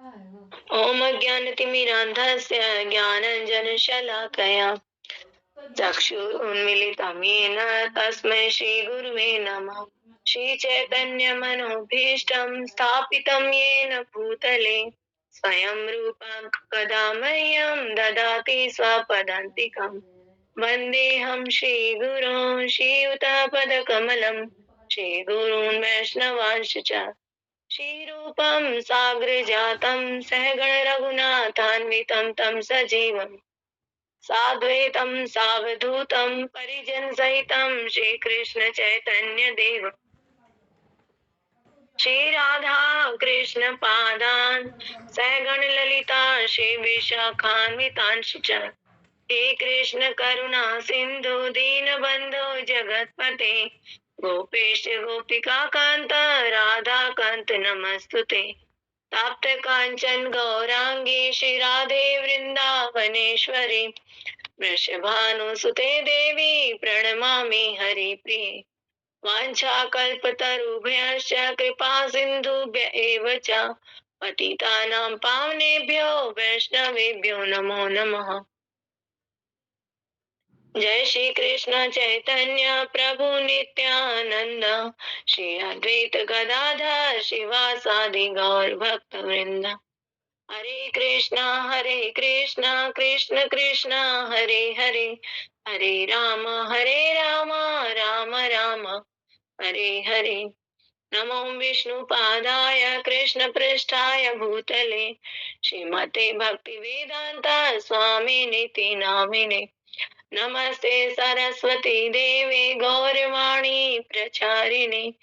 ओम ज्ञानतिमिरान्धस्य ज्ञानाञ्जनशलाकया चक्षुरुन्मीलितं येन तस्मै श्रीगुरुवे नमः। श्रीचैतन्यमनोभीष्टं स्थापितं येन भूतले स्वयं रूपं कदा मह्यं ददाति स्वपदान्तिकम्। वन्देऽहं श्रीगुरों श्रीयुतपदकमलं श्रीगुरून् वैष्णवांश्च श्रीरूपं साग्रजातं सहगण रघुनाथान्वितं तं सजीवम् साद्वैतं सावधूतं परिजनसहितं श्रीकृष्ण चैतन्य देव श्री राधा कृष्ण पादान् सहगण ललिता श्री विशाखान्वितांश्च हे कृष्ण करुणा सिंधु दीनबंधु जगतपते गोपेश गोपिका कांत राधा कांत नमस्तुते ताप्त कांचन गौरांगी श्री राधे वृंदावनेश्वरी वृषभानुसुते देवी प्रणमामि हरिप्रिये वाञ्छाकल्पतरुभ्यश्च कृपा सिन्धुभ्य एव च पतितानां पावनेभ्यो वैष्णवेभ्यो नमो नमः। जय श्री कृष्ण चैतन्य प्रभु नित्यानंद श्री अद्वैत गदाधर शिवासादि गौर भक्त वृंद। हरे कृष्णा कृष्ण कृष्ण हरे हरे हरे राम राम राम हरे हरे। नमो विष्णुपादाय कृष्णपृष्ठाय भूतले श्रीमते भक्तिवेदांता स्वामिनिति नामिने नमस्ते सरस्वती देवे गौरवाणी प्रचारिणे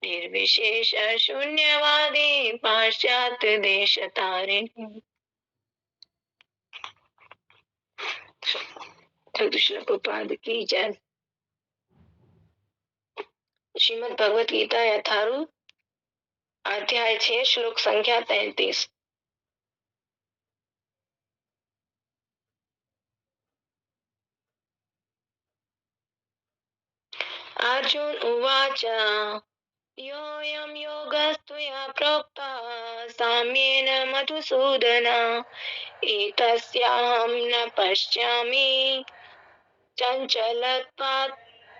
निर्विशेष शून्यवादी पाश्चात्य देशतारिणे। श्रील प्रभुपाद की जय। श्रीमद् भगवत गीता यथारूप अध्याय 6 श्लोक संख्या 33। अर्जुन उवाच योऽयं योगस्त्वया प्रोक्तः साम्येन मधुसूदन एतस्याहं न पश्यामि चञ्चलत्वात्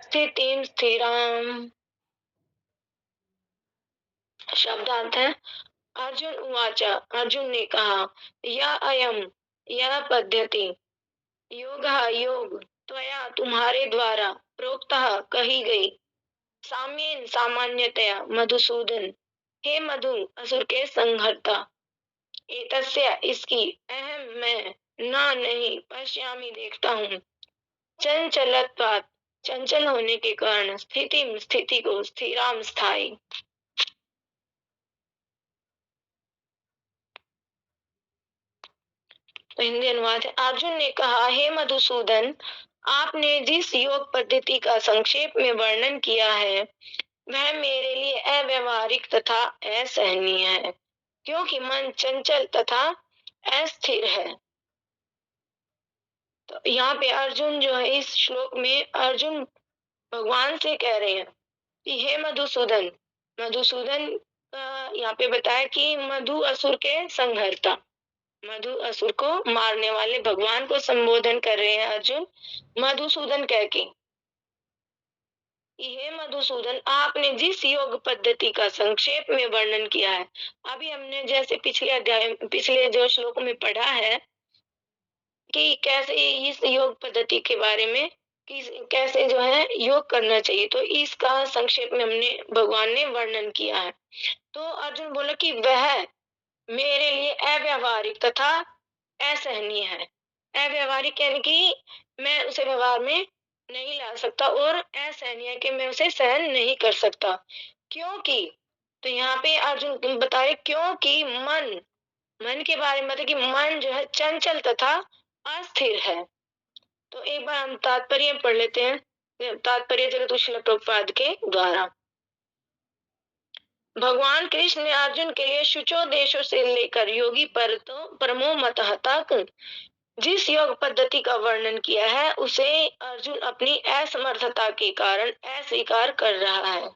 स्थितिं स्थिराम्। शब्दार्थ है अर्जुन उवाच, अर्जुन ने कहा, यह पद्धति योग योग त्वया तुम्हारे द्वारा प्रोक्तः कही गई साम्येन सामान्यतया मधुसूदन हे मधु असुर के संहर्ता एतस्य इसकी अहम मैं ना नहीं पश्यामी देखता हूँ चंचलत्वात् चंचल होने के कारण स्थिति को स्थिराम स्थायी। तो हिंदी अनुवाद है, अर्जुन ने कहा, हे मधुसूदन, आपने जिस योग पद्धति का संक्षेप में वर्णन किया है वह मेरे लिए अव्यवहारिक तथा असहनीय है, क्योंकि मन चंचल तथा अस्थिर है। तो यहाँ पे अर्जुन जो है, इस श्लोक में अर्जुन भगवान से कह रहे हैं कि हे मधुसूदन, मधुसूदन यहाँ पे बताया कि मधु असुर के संहर्ता, मधु असुर को मारने वाले भगवान को संबोधन कर रहे हैं अर्जुन मधुसूदन कह के। हे मधुसूदन, आपने जिस योग पद्धति का संक्षेप में वर्णन किया है, अभी हमने जैसे पिछले जो श्लोक में पढ़ा है कि कैसे इस योग पद्धति के बारे में कि कैसे जो है योग करना चाहिए, तो इसका संक्षेप में हमने भगवान ने वर्णन किया है। तो अर्जुन बोला कि वह मेरे लिए अव्यवहारिक तथा असहनीय है। अव्यवहारिक यानी कि मैं उसे व्यवहार में नहीं ला सकता और असहनीय कि मैं उसे सहन नहीं कर सकता। क्योंकि तो यहाँ पे अर्जुन बता रहे क्योंकि मन के बारे में, मतलब कि मन जो है चंचल तथा अस्थिर है। तो एक बार हम तात्पर्य पढ़ लेते हैं, तात्पर्य जगत श्रील प्रभुपाद के द्वारा। भगवान कृष्ण ने अर्जुन के लिए शुचो देशों से लेकर योगी परमो मतः तक जिस योग पद्धति का वर्णन किया है उसे अर्जुन अपनी असमर्थता के कारण अस्वीकार कर रहा है।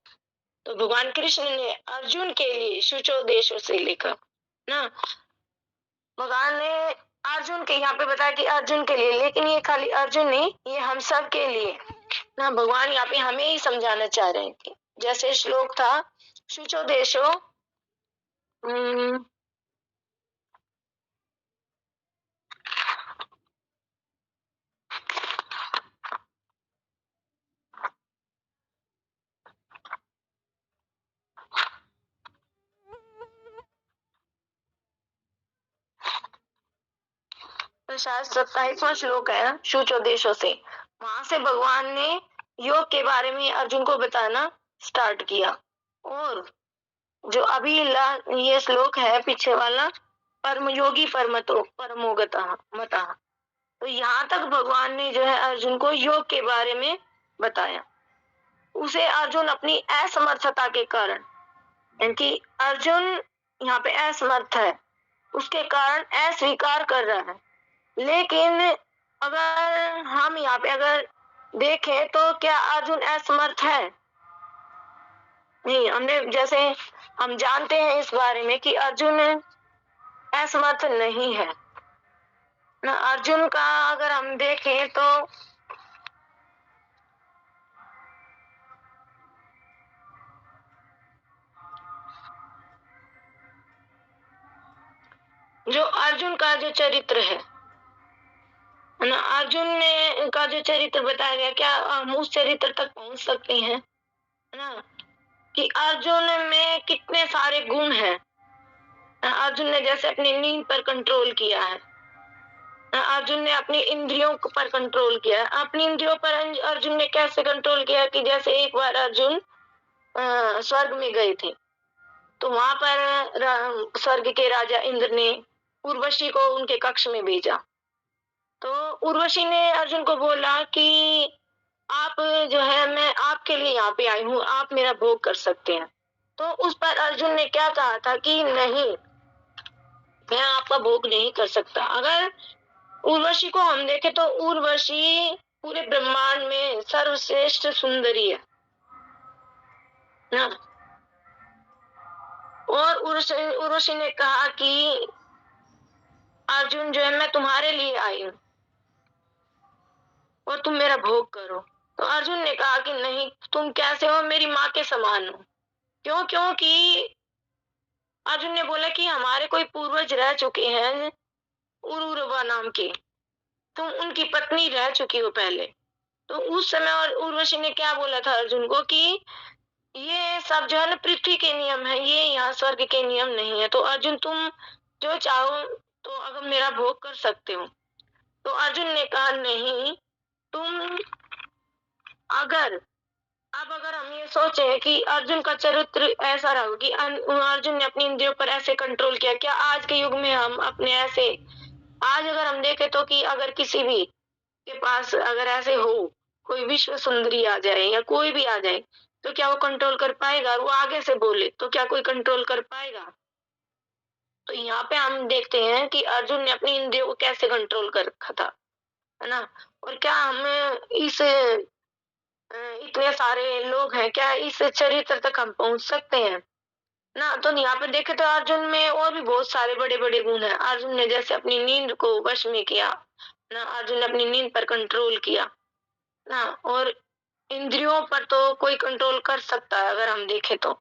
तो भगवान कृष्ण ने अर्जुन के लिए शुचो देशों से लेकर ना भगवान ने अर्जुन के यहाँ पे बताया कि अर्जुन के लिए, लेकिन ये खाली अर्जुन नहीं, ये हम सब के लिए ना। भगवान यहाँ पे हमें ही समझाना चाह रहे हैं कि जैसे श्लोक था, शुचो देशो तो शायद 27वां श्लोक है ना, शुचो देशों से। वहां से भगवान ने योग के बारे में अर्जुन को बताना स्टार्ट किया। और जो अभी ये श्लोक है पीछे वाला, परम योगी परमतो परमोगतः मतः, तो यहाँ तक भगवान ने जो है अर्जुन को योग के बारे में बताया। उसे अर्जुन अपनी असमर्थता के कारण, यानी अर्जुन यहाँ पे असमर्थ है, उसके कारण अस्वीकार कर रहा है। लेकिन अगर हम यहाँ पे अगर देखें तो क्या अर्जुन असमर्थ है? नहीं, हमने जैसे हम जानते हैं इस बारे में कि अर्जुन असमर्थ नहीं है ना। अर्जुन का अगर हम देखें तो जो अर्जुन का जो चरित्र है ना, अर्जुन ने का जो चरित्र बताया गया, क्या हम उस चरित्र तक पहुंच सकते हैं ना कि अर्जुन में कितने सारे गुण हैं। अर्जुन ने जैसे अपनी नींद पर कंट्रोल किया है, अर्जुन ने अपनी इंद्रियों पर कंट्रोल किया है। अपनी इंद्रियों पर अर्जुन ने कैसे कंट्रोल किया कि जैसे एक बार अर्जुन स्वर्ग में गए थे, तो वहां पर स्वर्ग के राजा इंद्र ने उर्वशी को उनके कक्ष में भेजा। तो उर्वशी ने अर्जुन को बोला कि आप जो है, मैं आपके लिए यहाँ पे आई हूँ, आप मेरा भोग कर सकते हैं। तो उस पर अर्जुन ने क्या कहा था कि नहीं, मैं आपका भोग नहीं कर सकता। अगर उर्वशी को हम देखें तो उर्वशी पूरे ब्रह्मांड में सर्वश्रेष्ठ सुंदरी है ना। और उर्वशी ने कहा कि अर्जुन जो है, मैं तुम्हारे लिए आई हूँ और तुम मेरा भोग करो। तो अर्जुन ने कहा कि नहीं, तुम कैसे हो, मेरी माँ के समान हो। क्यों? क्योंकि अर्जुन ने बोला कि हमारे कोई पूर्वज रह चुके हैं उरुरवा नाम के, तुम उनकी पत्नी रह चुकी हो पहले। तो उस समय और उर्वशी ने क्या बोला था अर्जुन को कि ये सब जो है ना पृथ्वी के नियम है, ये यहाँ स्वर्ग के नियम नहीं है। तो अर्जुन, तुम जो चाहो तो अगर मेरा भोग कर सकते हो। तो अर्जुन ने कहा नहीं, तुम अगर अगर हम ये सोचे कि अर्जुन का चरित्र ऐसा रहा कि अर्जुन ने अपनी इंद्रियों पर ऐसे कंट्रोल किया, क्या आज के युग में हम अपने ऐसे, आज अगर हम देखें तो कि अगर किसी भी के पास अगर ऐसे हो, कोई विश्व सुंदरी आ जाए या कोई भी आ जाए, तो क्या वो कंट्रोल कर पाएगा? वो आगे से बोले तो क्या कोई कंट्रोल कर पाएगा? तो यहाँ पे हम देखते हैं कि अर्जुन ने अपनी इंद्रियों को कैसे कंट्रोल कर रखा था, है ना। और क्या हम इस इतने सारे लोग हैं, क्या इस चरित्र तक हम पहुंच सकते हैं ना? तो यहाँ पे देखे तो अर्जुन में और भी बहुत सारे बड़े बड़े गुण हैं। अर्जुन ने जैसे अपनी नींद को वश में किया ना, अर्जुन ने अपनी नींद पर कंट्रोल किया ना। और इंद्रियों पर तो कोई कंट्रोल कर सकता है अगर हम देखें तो।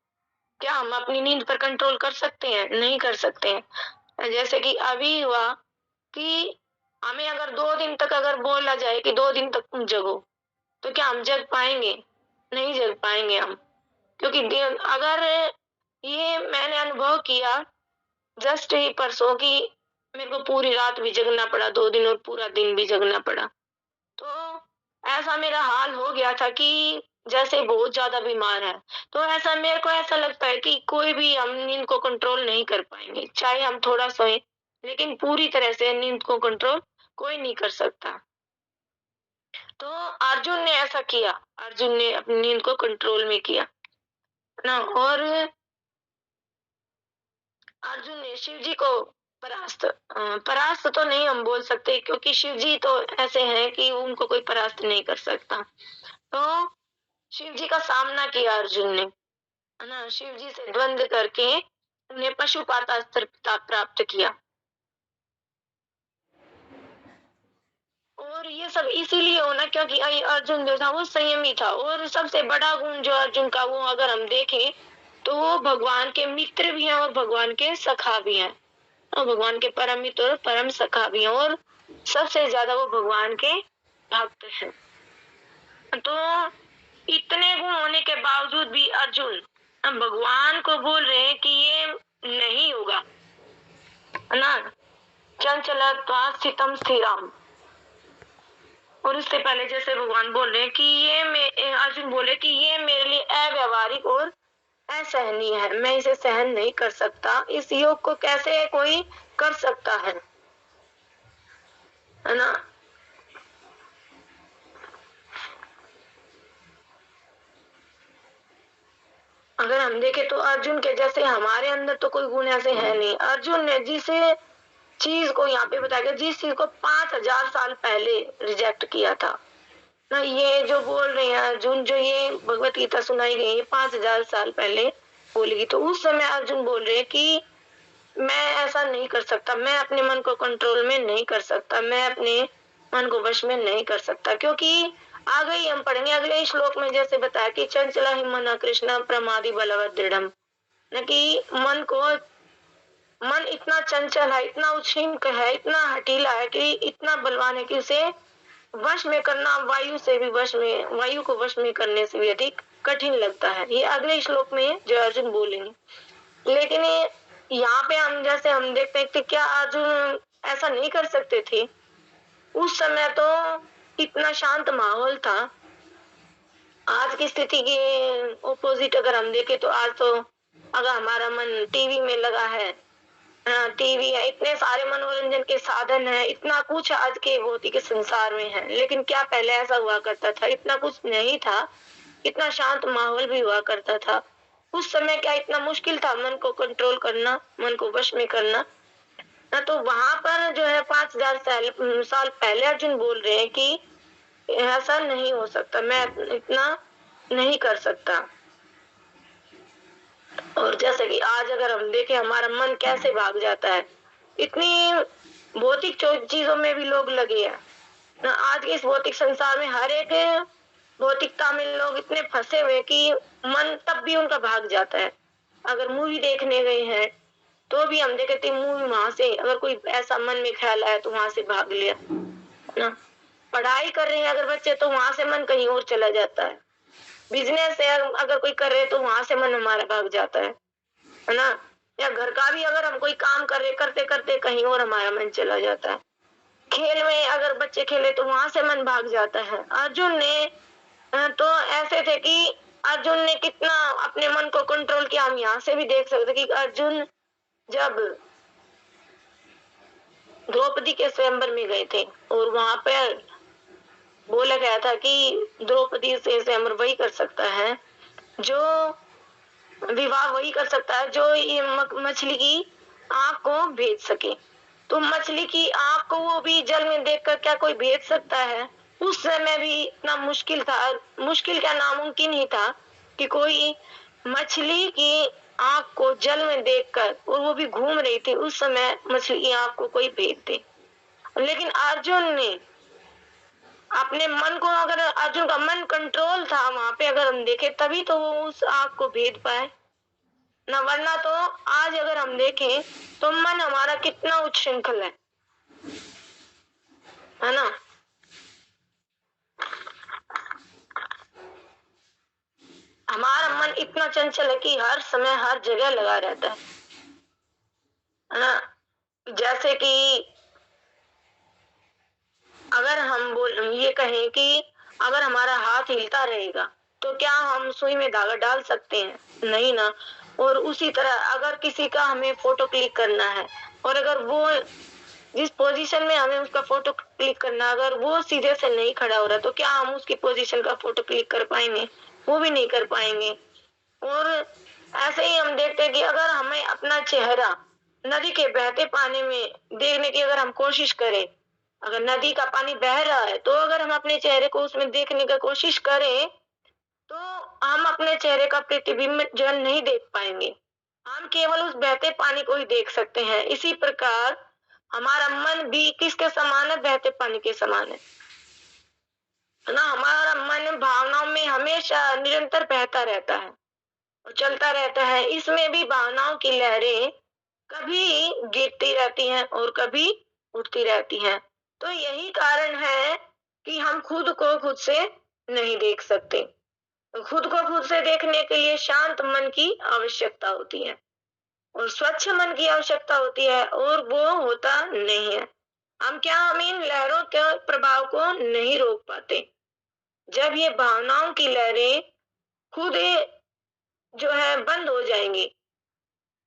क्या हम अपनी नींद पर कंट्रोल कर सकते हैं? नहीं कर सकते हैं। जैसे कि अभी हुआ कि हमें अगर 2 दिन तक अगर बोला जाए कि 2 दिन तक तुम जगो, तो क्या हम जग पाएंगे? नहीं जग पाएंगे हम, क्योंकि अगर ये मैंने अनुभव किया जस्ट ही परसों कि मेरे को पूरी रात भी जगना पड़ा 2 दिन और पूरा दिन भी जगना पड़ा। तो ऐसा मेरा हाल हो गया था कि जैसे बहुत ज्यादा बीमार है। तो ऐसा मेरे को ऐसा लगता है कि कोई भी हम नींद को कंट्रोल नहीं कर पाएंगे, चाहे हम थोड़ा सोए, लेकिन पूरी तरह से नींद को कंट्रोल कोई नहीं कर सकता। तो अर्जुन ने ऐसा किया, अर्जुन ने अपनी नींद को कंट्रोल में किया ना। और अर्जुन ने शिव जी को परास्त तो नहीं हम बोल सकते, क्योंकि शिव जी तो ऐसे हैं कि उनको कोई परास्त नहीं कर सकता। तो शिव जी का सामना किया अर्जुन ने, है ना। शिव जी से द्वंद्व करके उन्हें पशुपातास्त्र प्राप्त किया और ये सब इसीलिए होना क्योंकि अर्जुन जो था वो संयमी था, और सबसे बड़ा गुण जो अर्जुन का, वो अगर हम देखें तो वो भगवान के मित्र भी हैं और भगवान के सखा भी हैं, और भगवान के परम मित्र और परम सखा भी हैं, और सबसे ज्यादा वो भगवान के भक्त हैं। तो इतने गुण होने के बावजूद भी अर्जुन भगवान को बोल रहे हैं कि ये नहीं होगा, है ना, चंचलत्वा स्थितम स्थिराम। और इससे पहले जैसे भगवान बोल रहे हैं कि अर्जुन बोले कि ये मेरे लिए अव्यवहारिक और असहनीय है, मैं इसे सहन नहीं कर सकता, इस योग को कैसे कोई कर सकता है ना। अगर हम देखें तो अर्जुन के जैसे हमारे अंदर तो कोई गुण ऐसे है नहीं। अर्जुन ने जिस चीज को यहाँ पे बताया गया, जिस चीज को 5000 साल पहले रिजेक्ट किया था ना, ये जो बोल रहे हैं अर्जुन, जो ये भगवत गीता सुनाई गई है 5000 साल पहले बोलेगी, तो उस समय अर्जुन बोल रहे हैं कि मैं ऐसा नहीं कर सकता, मैं अपने मन को कंट्रोल में नहीं कर सकता, मैं अपने मन को वश में नहीं कर सकता, क्योंकि आगे ही हम पढ़ेंगे अगले श्लोक में जैसे बताया कि चंचला ही मन कृष्ण प्रमादि बलवत दृढ़, न कि मन इतना चंचल है, इतना उच्छृंख है, इतना हठीला है, कि इतना बलवान है कि उसे वश में करना वायु को वश में करने से भी अधिक कठिन लगता है। ये अगले श्लोक में जो अर्जुन बोलेंगे। लेकिन यहाँ पे हम देखते हैं कि क्या अर्जुन ऐसा नहीं कर सकते थे? उस समय तो इतना शांत माहौल था। आज की स्थिति के ओपोजिट अगर हम देखें तो आज तो अगर हमारा मन टीवी में लगा है, टीवी है, इतने सारे मनोरंजन के साधन है, इतना कुछ आज के भौतिक संसार में है। लेकिन क्या पहले ऐसा हुआ करता था? इतना कुछ नहीं था, इतना शांत माहौल भी हुआ करता था। उस समय क्या इतना मुश्किल था मन को कंट्रोल करना, मन को वश में करना ना? तो वहां पर जो है 5000 साल पहले अर्जुन बोल रहे हैं कि ऐसा नहीं हो सकता, मैं इतना नहीं कर सकता। और जैसे कि आज अगर हम देखें हमारा मन कैसे भाग जाता है, इतनी भौतिक चीजों में भी लोग लगे हैं ना। आज के इस भौतिक संसार में हर एक भौतिकता में लोग इतने फंसे हुए कि मन तब भी उनका भाग जाता है। अगर मूवी देखने गए हैं तो भी हम देखे मूवी, वहां से अगर कोई ऐसा मन में ख्याल आया तो वहां से भाग लिया ना। पढ़ाई कर रहे हैं अगर बच्चे तो वहां से मन कहीं और चला जाता है। बिजनेस है अगर कोई कर रहे तो वहां से मन हमारा भाग जाता है ना। या घर का भी अगर हम कोई काम कर रहे, करते करते कहीं और हमारा मन चला जाता है। खेल में अगर बच्चे खेले तो वहां से मन भाग जाता है। अर्जुन ने तो ऐसे थे कि अर्जुन ने कितना अपने मन को कंट्रोल किया। हम यहाँ से भी देख सकते कि अर्जुन जब द्रौपदी के स्वयंवर में गए थे और वहां पर बोला गया था कि द्रौपदी से स्वयंवर वही कर सकता है, जो विवाह वही कर सकता है जो ये मछली की आंख को भेज सके। तो मछली की आंख को वो भी जल में देखकर क्या कोई भेज सकता है? उस समय भी इतना मुश्किल था, मुश्किल क्या नामुमकिन ही था कि कोई मछली की आंख को जल में देखकर, और वो भी घूम रही थी उस समय, मछली की आंख को कोई भेज दे। लेकिन अर्जुन ने अपने मन को, अगर अर्जुन का मन कंट्रोल था वहां पे अगर हम देखें, तभी तो वो उस आंख को भेद पाए ना। वरना तो आज अगर हम देखें तो मन हमारा कितना उच्छृंखल है ना। हमारा मन इतना चंचल है कि हर समय हर जगह लगा रहता है ना। जैसे कि अगर हम ये कहें कि अगर हमारा हाथ हिलता रहेगा तो क्या हम सुई में धागा डाल सकते हैं? नहीं ना। और उसी तरह अगर किसी का हमें फोटो क्लिक करना है, और अगर वो जिस पोजीशन में हमें उसका फोटो क्लिक करना, अगर वो सीधे से नहीं खड़ा हो रहा तो क्या हम उसकी पोजीशन का फोटो क्लिक कर पाएंगे? वो भी नहीं कर पाएंगे। और ऐसे ही हम देखते हैं कि अगर हमें अपना चेहरा नदी के बहते पानी में देखने की अगर हम कोशिश करें, अगर नदी का पानी बह रहा है तो अगर हम अपने चेहरे को उसमें देखने की कोशिश करें तो हम अपने चेहरे का प्रतिबिंब जो है नहीं देख पाएंगे। हम केवल उस बहते पानी को ही देख सकते हैं। इसी प्रकार हमारा मन भी किसके समान है? बहते पानी के समान है है ना, हमारा मन भावनाओं में हमेशा निरंतर बहता रहता है और चलता रहता है। इसमें भी भावनाओं की लहरें कभी गिरती रहती हैं और कभी उठती रहती हैं। तो यही कारण है कि हम खुद को खुद से नहीं देख सकते। तो खुद को खुद से देखने के लिए शांत मन की आवश्यकता होती है और स्वच्छ मन की आवश्यकता होती है, और वो होता नहीं है। हम इन लहरों के प्रभाव को नहीं रोक पाते। जब ये भावनाओं की लहरें खुद जो है बंद हो जाएंगी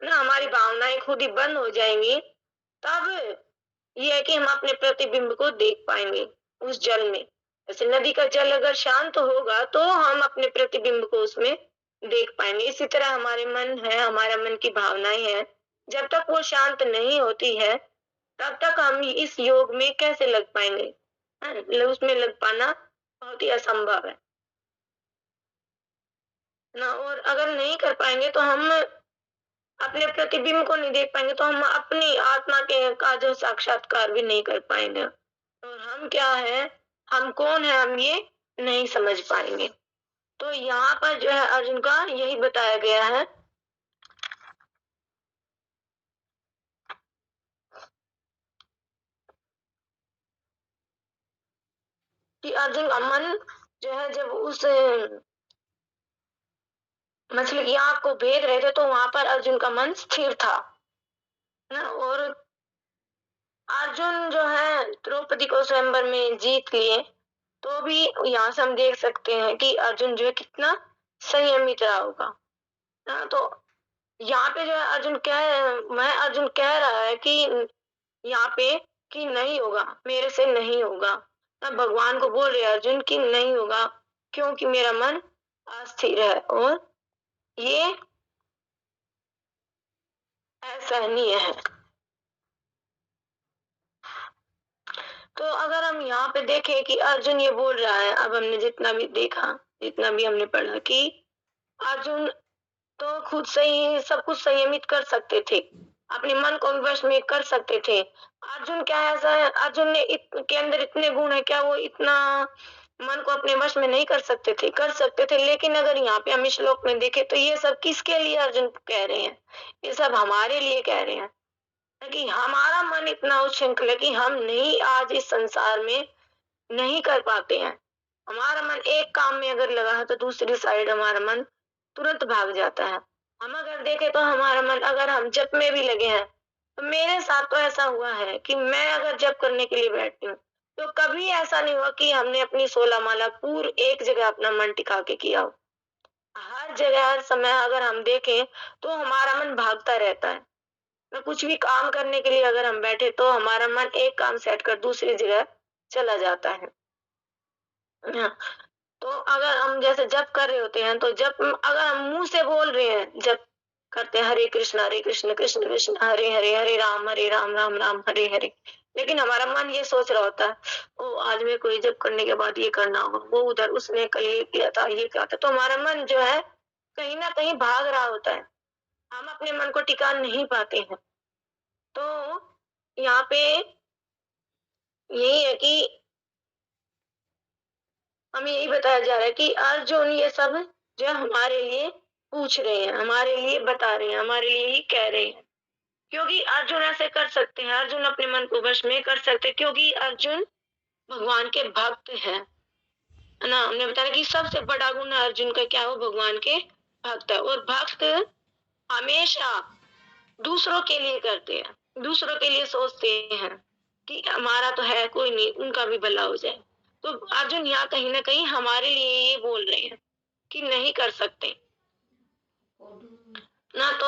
ना, हमारी भावनाएं खुद ही बंद हो जाएंगी, तब ये है कि हम अपने प्रतिबिंब को देख पाएंगे उस जल में। जैसे नदी का जल अगर शांत होगा तो हम अपने प्रतिबिंब को उसमें देख पाएंगे। इसी तरह हमारे मन है, हमारा मन की भावनाएं हैं, जब तक वो शांत नहीं होती है तब तक हम इस योग में कैसे लग पाएंगे। उसमें लग पाना बहुत ही असंभव है ना। और अगर नहीं कर पाएंगे तो हम अपने प्रतिबिंब को नहीं देख पाएंगे, तो हम अपनी आत्मा के का जो साक्षात्कार भी नहीं कर पाएंगे, और हम क्या है, हम कौन है, हम ये नहीं समझ पाएंगे। तो यहाँ पर जो है अर्जुन का यही बताया गया है कि अर्जुन का मन जो है जब उस मछली की आंख को भेद रहे थे तो वहां पर अर्जुन का मन स्थिर था ना। और अर्जुन जो है द्रौपदी को स्वयंवर में जीत लिए, तो भी यहाँ से हम देख सकते हैं कि अर्जुन जो है कितना संयमित रहा होगा ना। तो यहाँ पे जो है अर्जुन कह रहा है कि यहाँ पे कि नहीं होगा, मेरे से नहीं होगा ना। भगवान को बोल रहे अर्जुन कि नहीं होगा, क्योंकि मेरा मन अस्थिर है और ये असहनीय है। तो अगर हम यहाँ पे देखें कि अर्जुन ये बोल रहा है, अब हमने जितना भी देखा, जितना भी हमने पढ़ा कि अर्जुन तो खुद से ही सब कुछ संयमित कर सकते थे, अपने मन को विवश में कर सकते थे। अर्जुन क्या ऐसा है, अर्जुन के अंदर इतने गुण है, क्या वो इतना मन को अपने वश में नहीं कर सकते थे? कर सकते थे। लेकिन अगर यहाँ पे हम श्लोक में देखें तो ये सब किसके लिए अर्जुन कह रहे हैं? ये सब हमारे लिए कह रहे हैं कि हमारा मन इतना उच्छृंखल है कि हम नहीं आज इस संसार में नहीं कर पाते हैं। हमारा मन एक काम में अगर लगा है तो दूसरी साइड हमारा मन तुरंत भाग जाता है। हम अगर देखें तो हमारा मन, अगर हम जप में भी लगे हैं, तो मेरे साथ तो ऐसा हुआ है कि मैं अगर जप करने के लिए बैठती हूँ तो कभी ऐसा नहीं हुआ कि हमने अपनी 16 माला पूरी एक जगह अपना मन टिका के किया हो। हर जगह हर समय अगर हम देखें तो हमारा मन भागता रहता है। तो कुछ भी काम करने के लिए अगर हम बैठे तो हमारा मन एक काम सेट कर दूसरी जगह चला जाता है। हाँ, तो अगर हम जैसे जप कर रहे होते हैं तो जप अगर हम मुंह से बोल रहे हैं, जप करते हैं हरे कृष्ण कृष्ण कृष्ण हरे हरे, हरे राम राम राम हरे हरे, लेकिन हमारा मन ये सोच रहा होता है, ओ आज मेरे को ये जप करने के बाद ये करना होगा, वो उधर उसने कल ये किया था, ये किया था, तो हमारा मन जो है कहीं ना कहीं भाग रहा होता है। हम अपने मन को टिका नहीं पाते हैं। तो यहाँ पे यही है कि हमें यही बताया जा रहा है कि अर्जुन ये सब जो हमारे लिए पूछ रहे हैं, हमारे लिए बता रहे हैं, हमारे लिए ही कह रहे हैं, क्योंकि अर्जुन ऐसे कर सकते हैं, अर्जुन अपने मन को वश में कर सकते हैं, क्योंकि अर्जुन भगवान के भक्त हैं, है ना। हमने बताया कि सबसे बड़ा गुण अर्जुन का क्या हो, भगवान के भक्त है। और भक्त हमेशा दूसरों के लिए करते हैं, दूसरों के लिए सोचते हैं कि हमारा तो है कोई नहीं, उनका भी भला हो जाए। तो अर्जुन यहाँ कहीं ना कहीं हमारे लिए ये बोल रहे हैं कि नहीं कर सकते ना। तो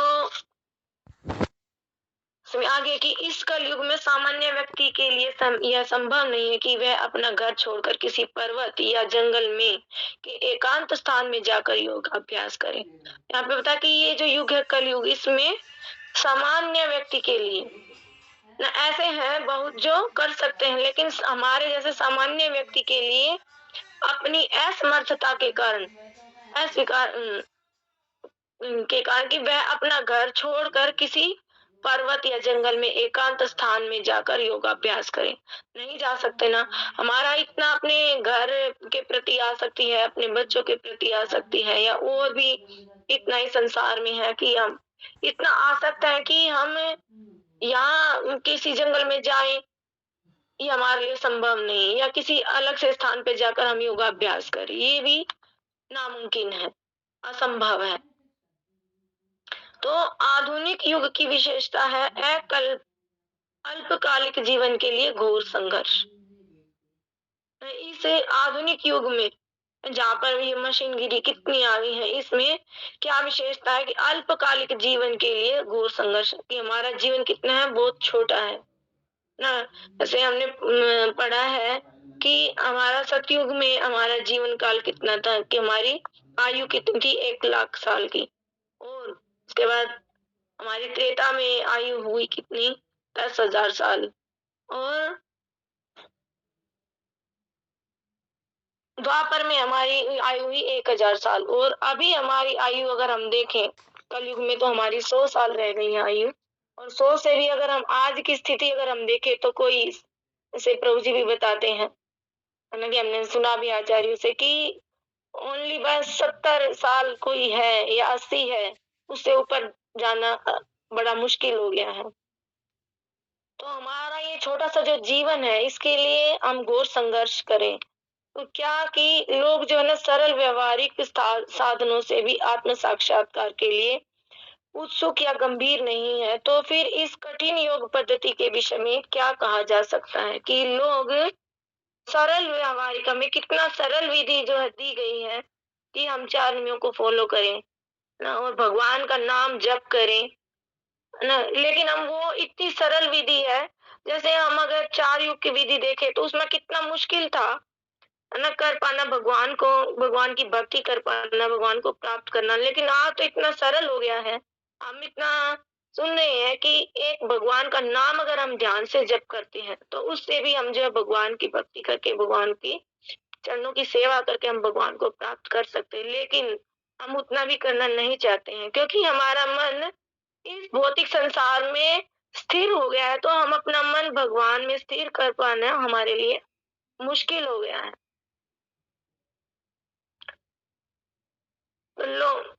आगे कि इस कलयुग में सामान्य व्यक्ति के लिए यह संभव नहीं है कि वह अपना घर छोड़कर किसी पर्वत या जंगल में के एकांत स्थान में जाकर योग अभ्यास करे। यहाँ पे बता कि ये जो युग है कलयुग, इसमें सामान्य व्यक्ति के लिए ना, ऐसे हैं बहुत जो कर सकते हैं, लेकिन हमारे जैसे सामान्य व्यक्ति के लिए अपनी असमर्थता के कारण, अस्वीकार के कारण कि वह अपना घर छोड़कर किसी पर्वत या जंगल में एकांत स्थान में जाकर योगाभ्यास करें। नहीं जा सकते ना, हमारा इतना अपने घर के प्रति आसक्ति है, अपने बच्चों के प्रति आसक्ति है, या और भी इतना ही संसार में है कि हम इतना आसक्त है कि हम यहाँ किसी जंगल में जाएं, ये हमारे लिए संभव नहीं, या किसी अलग से स्थान पे जाकर हम योगाभ्यास करें, ये भी नामुमकिन है, असंभव है। तो आधुनिक युग की विशेषता है अल्पकालिक जीवन के लिए घोर संघर्ष। इस आधुनिक युग में जहाँ पर ये मशीनगिरी कितनी आ गई है, इसमें क्या विशेषता है कि अल्पकालिक जीवन के लिए घोर संघर्ष, कि हमारा जीवन कितना है, बहुत छोटा है ना। जैसे हमने पढ़ा है कि हमारा सतयुग में हमारा जीवन काल कितना था, कि हमारी आयु कितनी थी, 1 लाख साल की, और उसके बाद हमारी त्रेता में आयु हुई कितनी, 10,000 साल, और द्वापर में हमारी आयु हुई 1,000 साल, और अभी हमारी आयु अगर हम देखें कलयुग में तो हमारी 100 साल रह गई है आयु, और 100 से भी अगर हम आज की स्थिति अगर हम देखें तो कोई, जैसे प्रभु जी भी बताते हैं, हालांकि हमने सुना भी आचार्यों से कि ओनली बस 70 साल कोई है या 80 है, उससे ऊपर जाना बड़ा मुश्किल हो गया है। तो हमारा ये छोटा सा जो जीवन है, इसके लिए हम घोर संघर्ष करें। तो क्या कि लोग जो है ना सरल व्यवहारिक साधनों से भी आत्म साक्षात्कार के लिए उत्सुक या गंभीर नहीं है, तो फिर इस कठिन योग पद्धति के विषय में क्या कहा जा सकता है कि लोग सरल व्यवहारिक, हमें कितना सरल विधि जो है दी गई है कि हम 4 नियमों को फॉलो करें ना, और भगवान का नाम जप करें ना, लेकिन हम वो इतनी सरल विधि है, जैसे हम अगर 4 युग की विधि देखें तो उसमें कितना मुश्किल था ना कर पाना, भगवान को, भगवान की भक्ति कर पाना, भगवान को प्राप्त करना, लेकिन आज तो इतना सरल हो गया है। हम इतना सुन रहे हैं कि एक भगवान का नाम अगर हम ध्यान से जप करते हैं तो उससे भी हम जो है भगवान की भक्ति करके, भगवान की चरणों की सेवा करके हम भगवान को प्राप्त कर सकते हैं, लेकिन हम उतना भी करना नहीं चाहते हैं, क्योंकि हमारा मन इस भौतिक संसार में स्थिर हो गया है, तो हम अपना मन भगवान में स्थिर कर पाना हमारे लिए मुश्किल हो गया है। लोग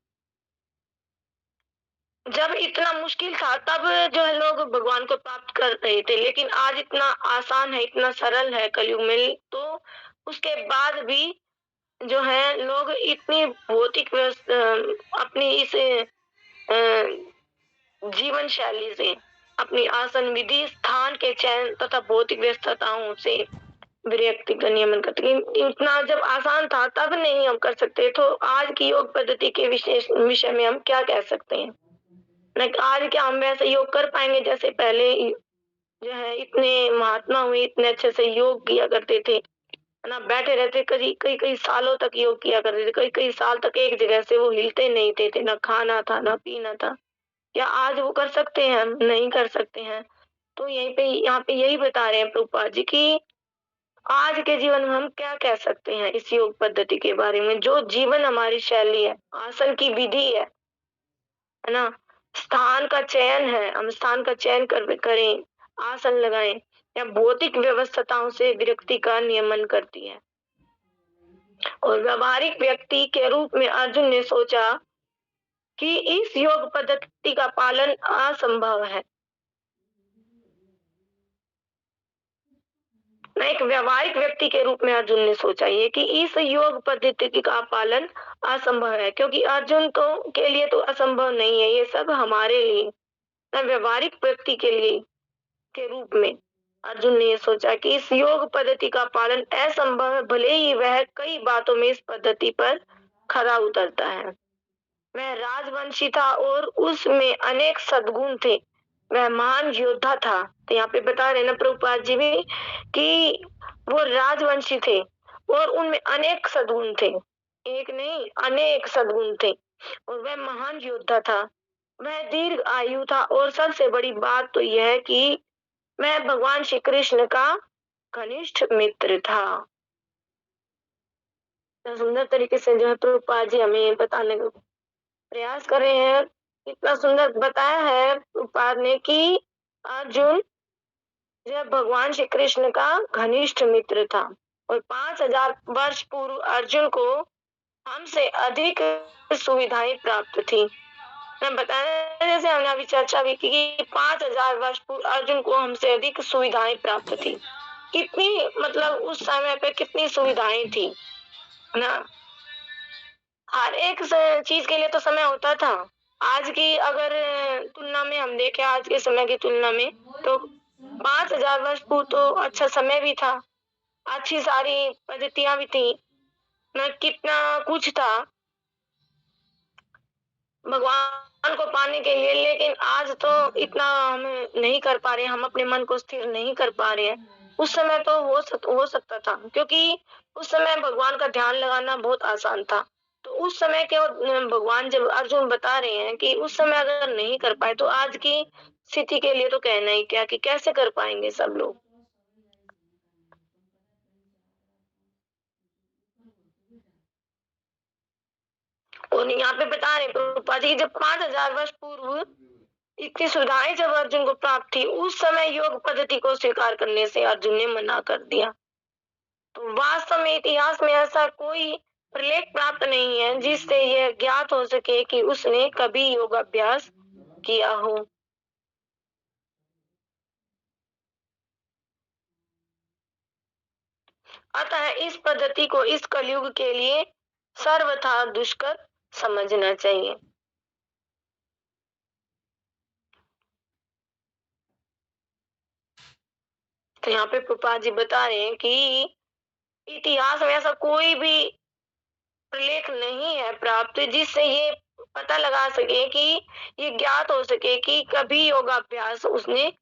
जब इतना मुश्किल था तब जो है लोग भगवान को प्राप्त कर रहे थे, लेकिन आज इतना आसान है, इतना सरल है कलयुग में, तो उसके बाद भी जो है लोग इतनी भौतिक अपनी इस जीवन शैली से, अपनी आसन विधि, स्थान के चयन तथा भौतिक व्यस्तताओं से व्यक्ति का नियमन करते। इतना जब आसान था तब नहीं हम कर सकते, तो आज की योग पद्धति के विशेष विषय में हम क्या कह सकते हैं? आज क्या हम वैसे योग कर पाएंगे जैसे पहले जो है इतने महात्मा हुए, इतने अच्छे से योग किया करते थे, है ना, बैठे रहते, कई कई कई सालों तक योग किया करते थे, कई कई साल तक एक जगह से वो हिलते नहीं थे, ना खाना था ना पीना था। क्या आज वो कर सकते हैं? हम नहीं कर सकते हैं। तो यहाँ पे यही बता रहे हैं प्रभुपाद जी कि आज के जीवन में हम क्या कह सकते हैं इस योग पद्धति के बारे में, जो जीवन हमारी शैली है, आसन की विधि है ना, स्थान का चयन है, हम स्थान का चयन करें, आसन लगाएं, या भौतिक व्यवस्थाओं से विरक्ति का नियमन करती है। और व्यवहारिक व्यक्ति के रूप में अर्जुन ने सोचा कि इस योग पद्धति का पालन असंभव है। एक व्यवहारिक व्यक्ति के रूप में अर्जुन ने सोचा ये कि इस योग पद्धति का पालन असंभव है, क्योंकि अर्जुन तो के लिए तो असंभव नहीं है, ये सब हमारे लिए, व्यवहारिक व्यक्ति के लिए के रूप में अर्जुन ने ये सोचा कि इस योग पद्धति का पालन असंभव है, भले ही वह कई बातों में इस पद्धति पर खरा उतरता है। वह राजवंशी था और उसमें अनेक सद्गुण थे, वह महान योद्धा था। तो यहाँ पे बता रहे ना प्रभुपाद जी भी कि वो राजवंशी थे और उनमें अनेक सद्गुण थे, एक नहीं अनेक सद्गुण थे, और वह महान योद्धा था, वह दीर्घ आयु था, और सबसे बड़ी बात तो यह है कि वह भगवान श्री कृष्ण का घनिष्ठ मित्र था। तो सुंदर तरीके से जो है प्रभुपाद जी हमें बताने का प्रयास कर रहे हैं इतना सुंदर बताया है प्रभुपाद ने कि अर्जुन जब भगवान श्री कृष्ण का घनिष्ठ मित्र था और 5000 वर्ष पूर्व अर्जुन को हमसे अधिक सुविधाएं प्राप्त थी। मैं बताया जैसे हमने अभी चर्चा भी की कि 5000 वर्ष पूर्व अर्जुन को हमसे अधिक सुविधाएं प्राप्त थी। कितनी मतलब उस समय पे कितनी सुविधाएं थी ना, हर एक चीज के लिए तो समय होता था। आज की अगर तुलना में हम देखें, आज के समय की तुलना में, तो 5000 वर्ष पूर्व तो अच्छा समय भी था, अच्छी सारी पद्धतियां भी थी ना, कितना कुछ था भगवान को पाने के लिए। लेकिन आज तो इतना हम नहीं कर पा रहे, हम अपने मन को स्थिर नहीं कर पा रहे हैं। उस समय तो हो सकता था, क्योंकि उस समय भगवान का ध्यान लगाना बहुत आसान था। तो उस समय के भगवान जब अर्जुन बता रहे हैं कि उस समय अगर नहीं कर पाए तो आज की स्थिति के लिए तो कहना ही क्या, कि कैसे कर पाएंगे सब लोग। और यहाँ पे बता रहे प्रभुपाद जी जब 5000 वर्ष पूर्व इतनी सुविधाएं जब अर्जुन को प्राप्त थी, उस समय योग पद्धति को स्वीकार करने से अर्जुन ने मना कर दिया। तो वास्तव में इतिहास में ऐसा कोई प्रलेख प्राप्त नहीं है जिससे यह ज्ञात हो सके कि उसने कभी योगाभ्यास किया हो। अतः इस पद्धति को इस कलयुग के लिए सर्वथा दुष्कर समझना चाहिए। तो यहाँ पे प्रभुपाद जी बता रहे हैं कि इतिहास में ऐसा कोई भी प्रलेख नहीं है प्राप्त जिससे ये पता लगा सके, कि ये ज्ञात हो सके कि कभी योगाभ्यास उसने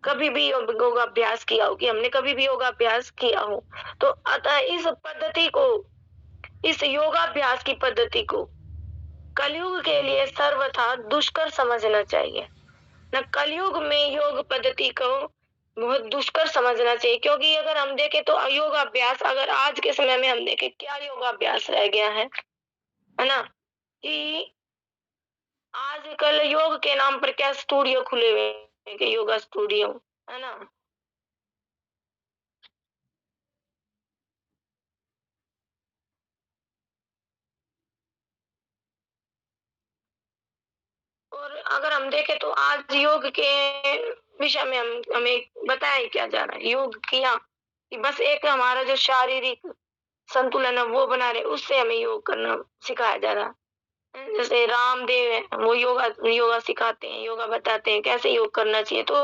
कभी भी योगाभ्यास किया हो, कि हमने कभी भी योगाभ्यास किया हो। तो अतः इस पद्धति को, इस योगाभ्यास की पद्धति को कलयुग के लिए सर्वथा दुष्कर समझना चाहिए। न कलयुग में योग पद्धति को बहुत दुष्कर समझना चाहिए, क्योंकि अगर हम देखें तो योगाभ्यास, अगर आज के समय में हम देखें क्या योगाभ्यास रह गया है ना, कि आजकल योग के नाम पर क्या स्टूडियो खुले हुए हैं, कि योगा स्टूडियो है ना। और अगर हम देखें तो आज योग के विषय में हमें बताया क्या जा रहा है, योग किया कि बस एक हमारा जो शारीरिक संतुलन है वो बना रहे, उससे हमें योग करना सिखाया जा रहा है। जैसे रामदेव है, वो योगा योगा सिखाते हैं, योगा बताते हैं कैसे योग करना चाहिए। तो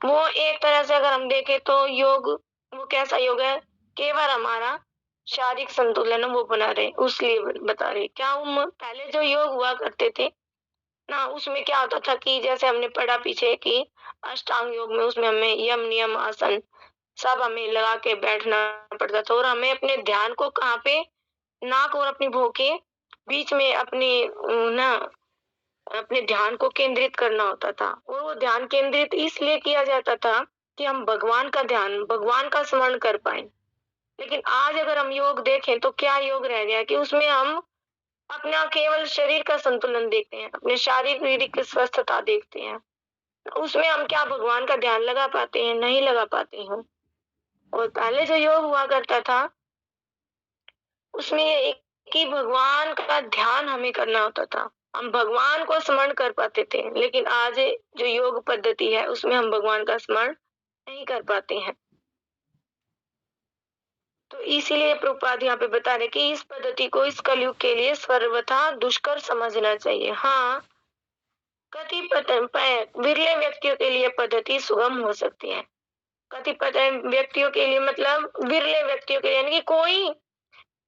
वो एक तरह से अगर हम देखें तो योग वो कैसा योग है, केवल हमारा शारीरिक संतुलन वो बना रहे, उसलिए बता रहे। क्या हम पहले जो योग हुआ करते थे ना, उसमें क्या होता था कि जैसे हमने पढ़ा पीछे कि अष्टांग योग में, उसमें हमें यम नियम आसन सब हमें लगा के बैठना पड़ता था, और हमें अपने ध्यान को कहाँ पे, नाक और अपनी भौं के बीच में अपनी ना अपने ध्यान को केंद्रित करना होता था। और वो ध्यान केंद्रित इसलिए किया जाता था कि हम भगवान का ध्यान, भगवान का स्मरण कर पाए। लेकिन आज अगर हम योग देखें तो क्या योग रह गया, कि उसमें हम अपना केवल शरीर का संतुलन देखते हैं, अपने शारीरिक स्वस्थता देखते हैं। उसमें हम क्या भगवान का ध्यान लगा पाते हैं, नहीं लगा पाते हैं। और पहले जो योग हुआ करता था उसमें एक कि भगवान का ध्यान हमें करना होता था, हम भगवान को स्मरण कर पाते थे। लेकिन आज जो योग पद्धति है उसमें हम भगवान का स्मरण नहीं कर पाते हैं। तो इसीलिए प्रभुपाद यहाँ पे बता रहे कि इस पद्धति को इस कलयुग के लिए सर्वथा दुष्कर समझना चाहिए। हाँ, कतिपय विरले व्यक्तियों के लिए पद्धति सुगम हो सकती है। कतिपय व्यक्तियों के लिए मतलब विरले व्यक्तियों के लिए, यानी कि कोई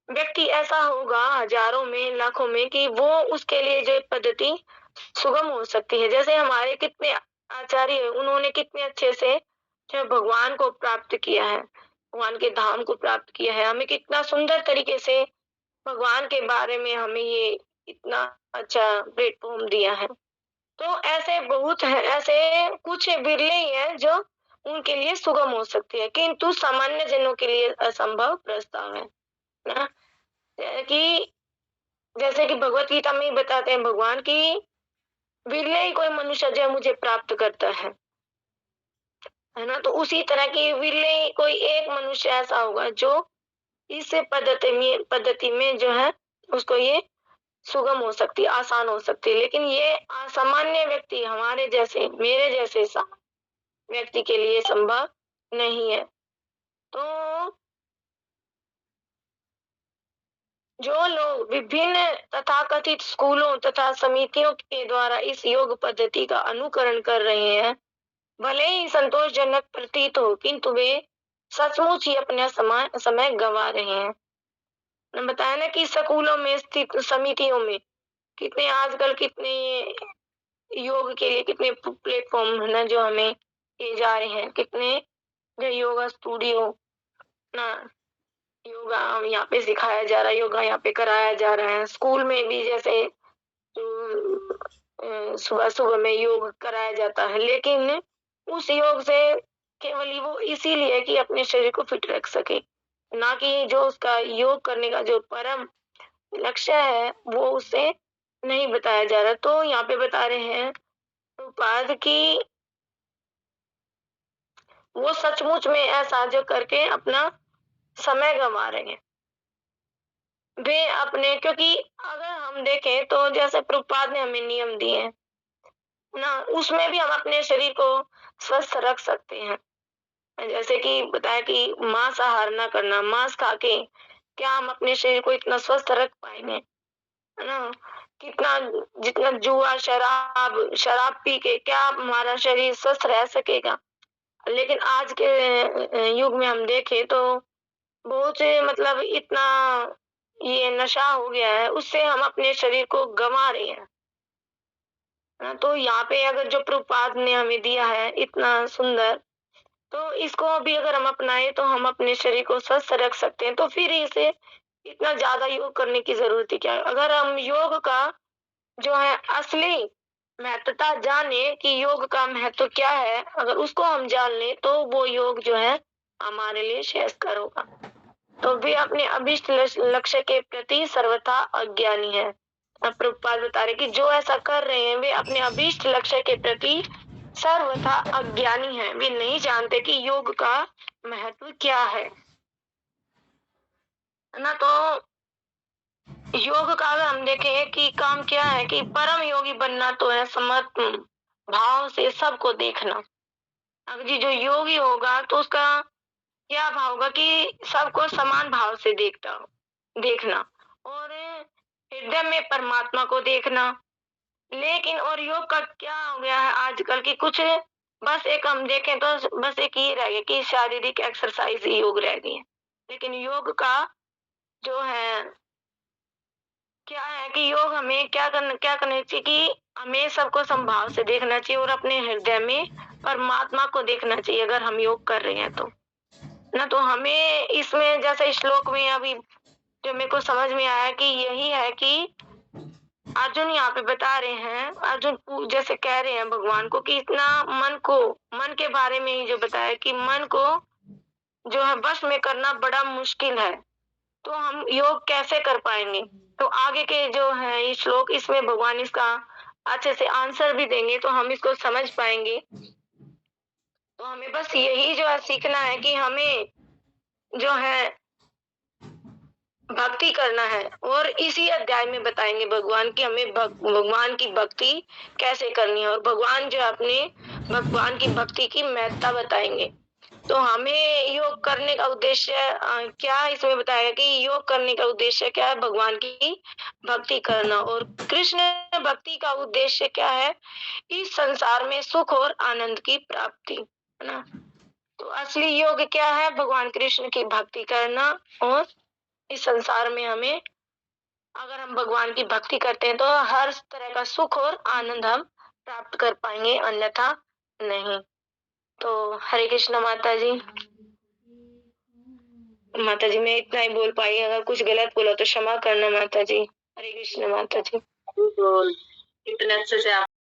व्यक्ति ऐसा होगा हजारों में लाखों में कि वो उसके लिए जो पद्धति सुगम हो सकती है। जैसे हमारे कितने आचार्य, उन्होंने कितने अच्छे से जो भगवान को प्राप्त किया है, भगवान के धाम को प्राप्त किया है, हमें कितना सुंदर तरीके से भगवान के बारे में हमें ये इतना अच्छा प्लेटफॉर्म दिया है। तो ऐसे बहुत है, ऐसे कुछ बिरले ही हैं जो उनके लिए सुगम हो सकती है, किंतु सामान्य जनों के लिए असंभव प्रस्ताव है ना। कि जैसे कि भगवत गीता में ही बताते हैं भगवान की विरले ही कोई मनुष्य जो मुझे प्राप्त करता है ना। तो उसी तरह की विरले ही कोई एक मनुष्य ऐसा होगा जो इस पद्धति में जो है उसको ये सुगम हो सकती है, आसान हो सकती है। लेकिन ये असामान्य व्यक्ति, हमारे जैसे, मेरे जैसे व्यक्ति के लिए संभव नहीं है। तो जो लोग विभिन्न तथाकथित स्कूलों तथा समितियों के द्वारा इस योग पद्धति का अनुकरण कर रहे हैं, भले ही संतोषजनक प्रतीत हो, किंतु वे सचमुच ही अपना समय गंवा रहे हैं। मैंने बताया ना कि स्कूलों में स्थित समितियों में कितने आजकल कितने योग के लिए कितने प्लेटफॉर्म है ना जो हमें दिए जा रहे हैं, कितने जो योगा स्टूडियो ना, योगा यहाँ पे सिखाया जा रहा है, योगा यहाँ पे कराया जा रहा है। स्कूल में भी जैसे सुबह सुबह में योग कराया जाता है, लेकिन उस योग से केवल ही वो इसीलिए कि अपने शरीर को फिट रख सके, ना कि जो उसका योग करने का जो परम लक्ष्य है वो उसे नहीं बताया जा रहा। तो यहाँ पे बता रहे हैं प्रभुपाद की वो सचमुच में ऐसा जो करके अपना समय गंवा रहे हैं वे अपने, क्योंकि अगर हम देखें तो जैसे प्रभुपाद ने हमें नियम दिए हैं ना, उसमें भी हम अपने शरीर को स्वस्थ रख सकते हैं। जैसे कि बताया कि मांसाहार ना करना, मांस खा के क्या हम अपने शरीर को इतना स्वस्थ रख पाएंगे, है ना। कितना जितना जुआ शराब पी के क्या हमारा शरीर स्वस्थ रह सकेगा। लेकिन आज के युग में हम देखें तो बहुत से मतलब इतना ये नशा हो गया है, उससे हम अपने शरीर को गंवा रहे हैं। तो यहाँ पे अगर जो प्रभुपाद ने हमें दिया है इतना सुंदर, तो इसको भी अगर हम अपनाएं तो हम अपने शरीर को स्वस्थ रख सकते हैं। तो फिर इसे इतना ज्यादा योग करने की जरूरत ही क्या है। अगर हम योग का जो है असली महत्वता जाने कि योग का महत्व क्या है, अगर उसको हम जान लें तो वो योग जो है हमारे लिए श्रेयस्कर होगा। तो वे अपने अभिष्ट लक्ष्य के प्रति सर्वथा अज्ञानी है। प्रभुपाद बता रहे कि जो ऐसा कर रहे हैं वे अपने अभिष्ट लक्ष्य के प्रति सर्वथा अज्ञानी हैं। वे नहीं जानते कि योग का महत्व क्या है ना। तो योग का अगर हम देखें कि काम क्या है कि परम योगी बनना तो है समर्पण भाव से सबको देखना। अब जी जो योगी होगा तो उसका क्या भाव होगा कि सबको समान भाव से देखना और हृदय में परमात्मा को देखना। लेकिन और योग का क्या हो गया है आजकल की कुछ बस एक हम देखें तो बस एक ये रह गया कि शारीरिक एक्सरसाइज ही योग रह गई है। लेकिन योग का जो है क्या है कि योग हमें क्या करना चाहिए कि हमें सबको समभाव से देखना चाहिए और अपने हृदय में परमात्मा को देखना चाहिए अगर हम योग कर रहे हैं तो ना। तो हमें इसमें जैसे श्लोक में अभी जो मेरे को समझ में आया कि यही है कि अर्जुन यहाँ पे बता रहे हैं, अर्जुन जैसे कह रहे हैं भगवान को कि इतना मन के बारे में ही जो बताया कि मन को जो है वश में करना बड़ा मुश्किल है, तो हम योग कैसे कर पाएंगे। तो आगे के जो है ये श्लोक इसमें भगवान इसका अच्छे से आंसर भी देंगे तो हम इसको समझ पाएंगे। तो हमें बस यही जो है सीखना है कि हमें जो है भक्ति करना है और इसी अध्याय में बताएंगे भगवान की हमें भगवान की भक्ति कैसे करनी है और भगवान जो अपने भगवान की भक्ति की महत्ता बताएंगे। तो हमें योग करने का उद्देश्य क्या इसमें बताएगा कि योग करने का उद्देश्य क्या है, भगवान की भक्ति करना। और कृष्ण भक्ति का उद्देश्य क्या है, इस संसार में सुख और आनंद की प्राप्ति, है ना। तो असली योग क्या है, भगवान कृष्ण की भक्ति करना और इस संसार में हमें अगर हम भगवान की भक्ति करते हैं तो हर तरह का सुख और आनंद हम प्राप्त कर पाएंगे, अन्यथा नहीं। तो हरे कृष्ण माता जी। माता जी मैं इतना ही बोल पाई, अगर कुछ गलत बोला तो क्षमा करना माता जी। हरे कृष्ण माता जी। इतने अच्छे से आप